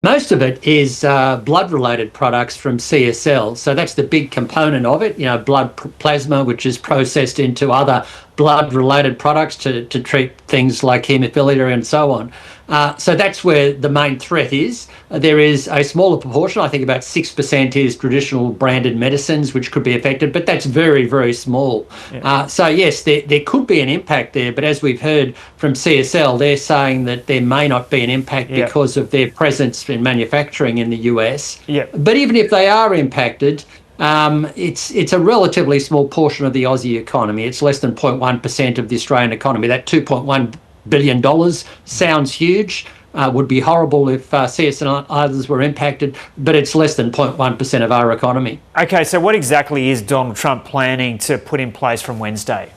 Most of it is blood-related products from CSL. So that's the big component of it, blood plasma, which is processed into other blood-related products to treat things like haemophilia and so on. So that's where the main threat is. There is a smaller proportion, I think about 6% is traditional branded medicines, which could be affected, but that's very, very small. Yeah. So yes, there could be an impact there, but as we've heard from CSL, they're saying that there may not be an impact Yeah. because of their presence in manufacturing in the US. Yeah. But even if they are impacted, it's a relatively small portion of the Aussie economy. It's less than 0.1% of the Australian economy. That $2.1 billion sounds huge. Would be horrible if CSL and others were impacted, but it's less than 0.1% of our economy. Okay, so what exactly is Donald Trump planning to put in place from Wednesday?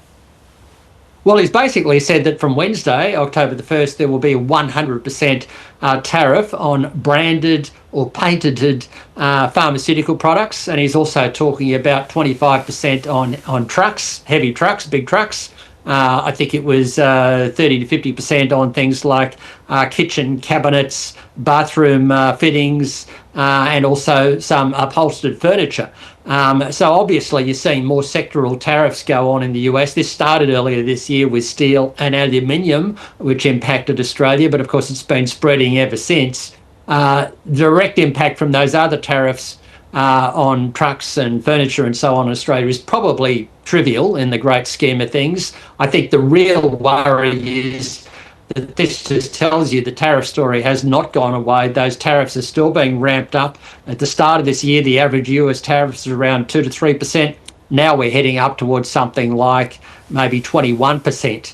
Well, he's basically said that from Wednesday, October the 1st, there will be a 100% tariff on branded or patented pharmaceutical products. And he's also talking about 25% on trucks, heavy trucks, big trucks. I think it was 30 to 50% on things like kitchen cabinets, bathroom fittings, and also some upholstered furniture. So obviously you're seeing more sectoral tariffs go on in the US. This started earlier this year with steel and aluminium, which impacted Australia, but of course it's been spreading ever since. Direct impact from those other tariffs on trucks and furniture and so on in Australia is probably trivial in the great scheme of things. I think the real worry is that this just tells you the tariff story has not gone away. Those tariffs are still being ramped up. At the start of this year, the average US tariffs are around 2 to 3%. Now we're heading up towards something like maybe 21%.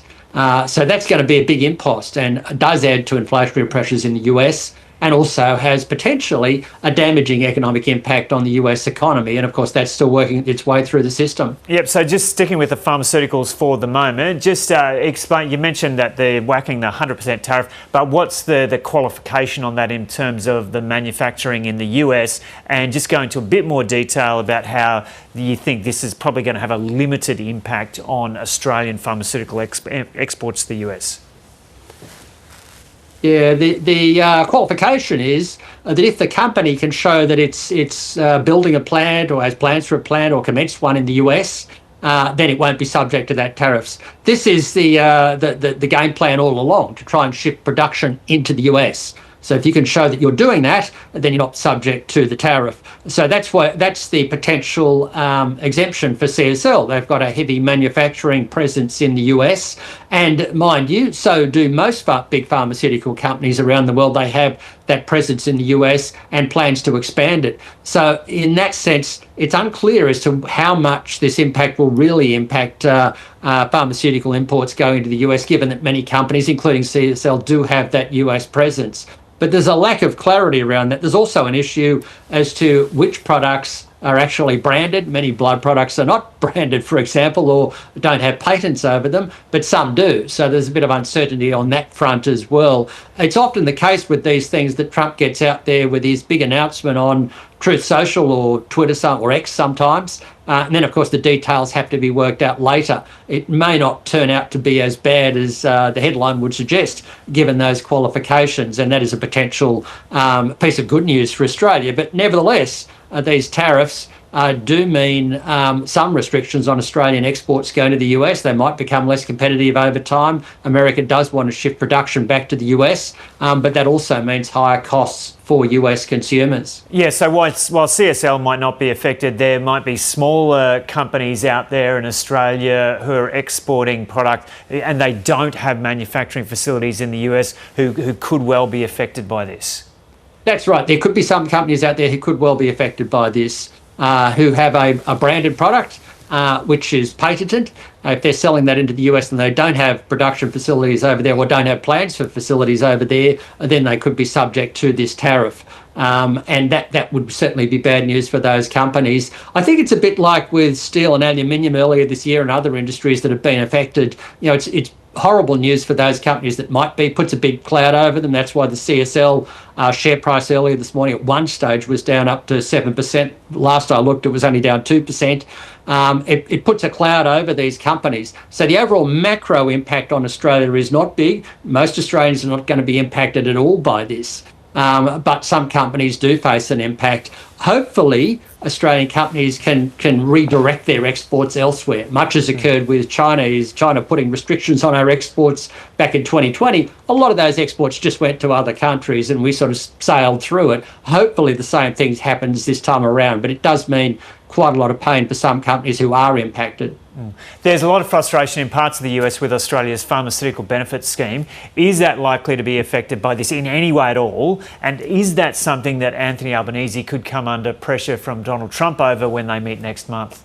So that's going to be a big impost and does add to inflationary pressures in the US, and also has potentially a damaging economic impact on the US economy. And of course, that's still working its way through the system. Yep, so just sticking with the pharmaceuticals for the moment, just explain, you mentioned that they're whacking the 100% tariff, but what's the qualification on that in terms of the manufacturing in the US? And just go into a bit more detail about how you think this is probably going to have a limited impact on Australian pharmaceutical exports to the US. Yeah, the qualification is that if the company can show that it's building a plant or has plans for a plant or commenced one in the US, then it won't be subject to that tariffs. This is the game plan all along, to try and shift production into the US. So if you can show that you're doing that, then you're not subject to the tariff. So that's the potential exemption for CSL. They've got a heavy manufacturing presence in the US, and mind you, so do most big pharmaceutical companies around the world. They have that presence in the US and plans to expand it. So in that sense, it's unclear as to how much this impact will really impact pharmaceutical imports going to the US, given that many companies, including CSL, do have that US presence. But there's a lack of clarity around that. There's also an issue as to which products are actually branded. Many blood products are not branded, for example, or don't have patents over them, but some do. So there's a bit of uncertainty on that front as well. It's often the case with these things that Trump gets out there with his big announcement on Truth Social or Twitter or X sometimes. And then, of course, the details have to be worked out later. It may not turn out to be as bad as the headline would suggest, given those qualifications. And that is a potential piece of good news for Australia. But nevertheless, these tariffs do mean some restrictions on Australian exports going to the US. They might become less competitive over time. America does want to shift production back to the US, but that also means higher costs for US consumers. Yeah, so while CSL might not be affected, there might be smaller companies out there in Australia who are exporting product and they don't have manufacturing facilities in the US who could well be affected by this. That's right. There could be some companies out there who could well be affected by this, who have a branded product which is patented. If they're selling that into the US and they don't have production facilities over there or don't have plans for facilities over there, then they could be subject to this tariff. And that would certainly be bad news for those companies. I think it's a bit like with steel and aluminium earlier this year and other industries that have been affected. It's horrible news for those companies that might be, puts a big cloud over them. That's why the CSL share price earlier this morning at one stage was down up to 7%. Last I looked, it was only down 2%. It puts a cloud over these companies. So the overall macro impact on Australia is not big. Most Australians are not going to be impacted at all by this. but some companies do face an impact. Hopefully, Australian companies can redirect their exports elsewhere, much as occurred with China putting restrictions on our exports back in 2020. A lot of those exports just went to other countries and we sort of sailed through it. Hopefully the same thing happens this time around, but it does mean quite a lot of pain for some companies who are impacted. There's a lot of frustration in parts of the US with Australia's pharmaceutical benefits scheme. Is that likely to be affected by this in any way at all? And is that something that Anthony Albanese could come under pressure from Donald Trump over when they meet next month?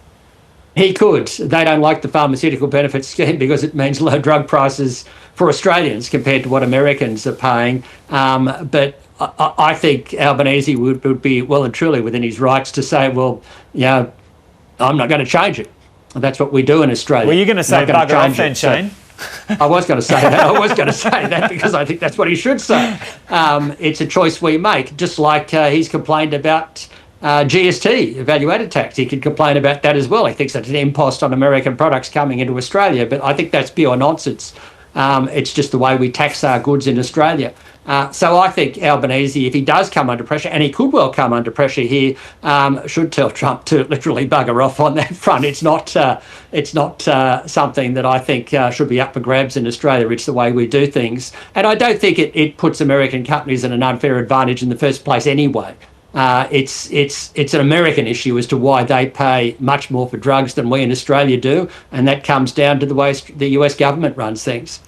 He could. They don't like the pharmaceutical benefits scheme because it means low drug prices for Australians compared to what Americans are paying. But I think Albanese would be well and truly within his rights to say, well, I'm not going to change it. That's what we do in Australia. Well, you're going to say bugger off then, Shane. I was going to say that. I was going to say that because I think that's what he should say. It's a choice we make, just like he's complained about GST, value-added tax. He could complain about that as well. He thinks it's an impost on American products coming into Australia, but I think that's pure nonsense. It's just the way we tax our goods in Australia. So I think Albanese, if he does come under pressure, and he could well come under pressure here, should tell Trump to literally bugger off on that front. It's not something that I think should be up for grabs in Australia. It's the way we do things. And I don't think it puts American companies at an unfair advantage in the first place anyway. It's an American issue as to why they pay much more for drugs than we in Australia do, and that comes down to the way the US government runs things.